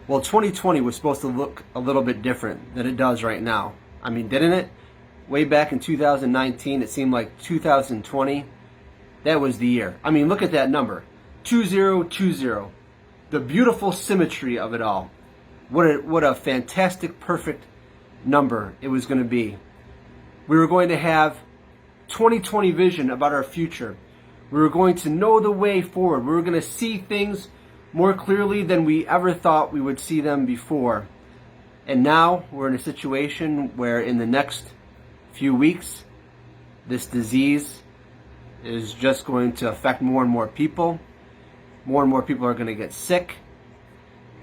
Well, 2020 was supposed to look a little bit different than it does right now. I mean, didn't it? Way back in 2019, it seemed like 2020, that was the year. I mean, look at that number, 2020. The beautiful symmetry of it all. What a fantastic, perfect number it was going to be. We were going to have 2020 vision about our future. We were going to know the way forward. We were going to see things more clearly than we ever thought we would see them before. And now we're in a situation where in the next few weeks, this disease is just going to affect more and more people. More and more people are going to get sick.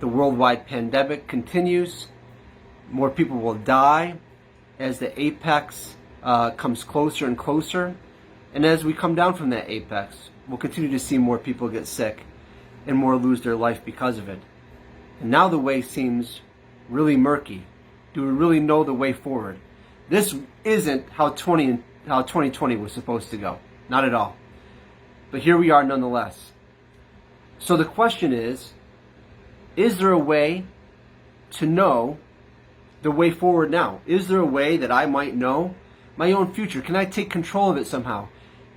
The worldwide pandemic continues. More people will die as the apex comes closer and closer. And as we come down from that apex, we'll continue to see more people get sick and more lose their life because of it. And now the way seems really murky. Do we really know the way forward? This isn't how 2020 was supposed to go. Not at all. But here we are nonetheless. So the question is there a way to know the way forward now? Is there a way that I might know my own future? Can I take control of it somehow?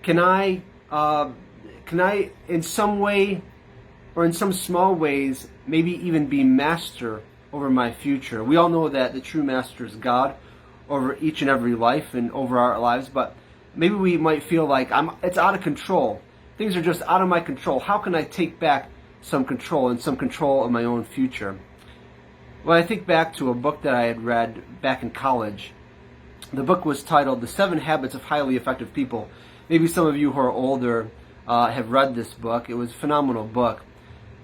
Can I in some way or in some small ways maybe even be master over my future? We all know that the true master is God over each and every life and over our lives, but maybe we might feel like it's out of control. Things are just out of my control. How can I take back some control and some control of my own future? Well, I think back to a book that I had read back in college. The book was titled The 7 Habits of Highly Effective People. Maybe some of you who are older have read this book. It was a phenomenal book.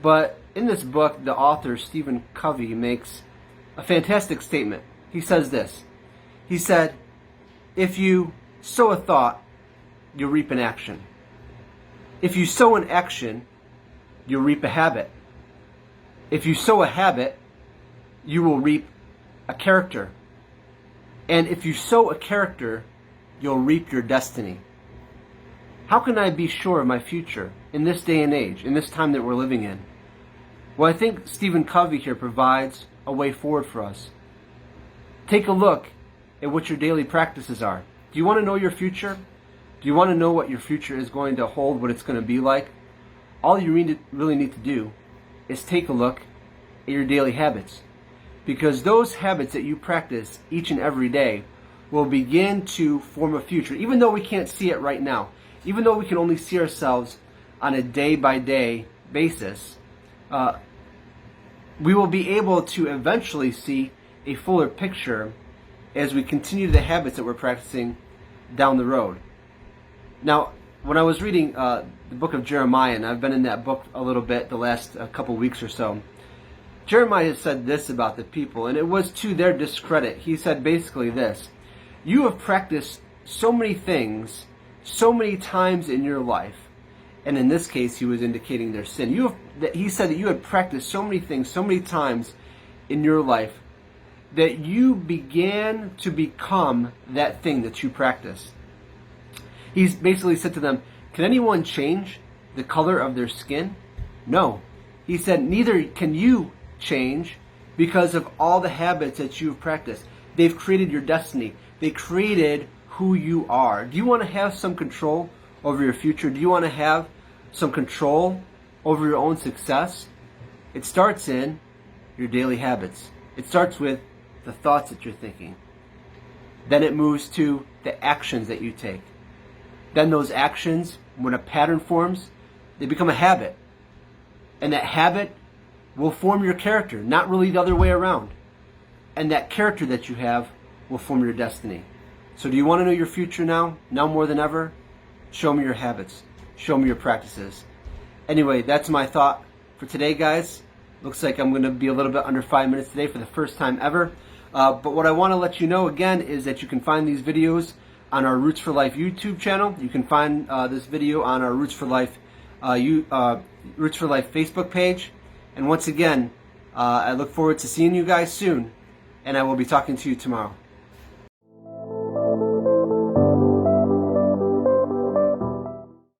But in this book, the author, Stephen Covey, makes a fantastic statement. He says this. He said, if you sow a thought, you'll reap an action. If you sow an action, you'll reap a habit. If you sow a habit, you will reap a character. And if you sow a character, you'll reap your destiny. How can I be sure of my future in this day and age, in this time that we're living in? Well, I think Stephen Covey here provides a way forward for us. Take a look at what your daily practices are. Do you want to know your future? Do you want to know what your future is going to hold, what it's going to be like? All you really need to do is take a look at your daily habits. Because those habits that you practice each and every day will begin to form a future, even though we can't see it right now. Even though we can only see ourselves on a day-by-day basis, we will be able to eventually see a fuller picture as we continue the habits that we're practicing down the road. Now, when I was reading the book of Jeremiah, and I've been in that book a little bit the last couple weeks or so, Jeremiah said this about the people, and it was to their discredit. He said basically this: you have practiced so many things so many times in your life, and in this case he was indicating their sin. He said that you had practiced so many things so many times in your life that you began to become that thing that you practice. He's basically said to them, can anyone change the color of their skin? No. He said, neither can you change because of all the habits that you've practiced. They've created your destiny. They created who you are. Do you want to have some control over your future? Do you want to have some control over your own success? It starts in your daily habits. It starts with the thoughts that you're thinking. Then it moves to the actions that you take. Then those actions, when a pattern forms, they become a habit. And that habit will form your character, not really the other way around. And that character that you have will form your destiny. So do you want to know your future now? Now more than ever? Show me your habits. Show me your practices. Anyway, that's my thought for today, guys. Looks like I'm going to be a little bit under 5 minutes today for the first time ever. But what I want to let you know again is that you can find these videos on our Roots for Life YouTube channel. You can find this video on our Roots for Life Facebook page. And once again, I look forward to seeing you guys soon, and I will be talking to you tomorrow.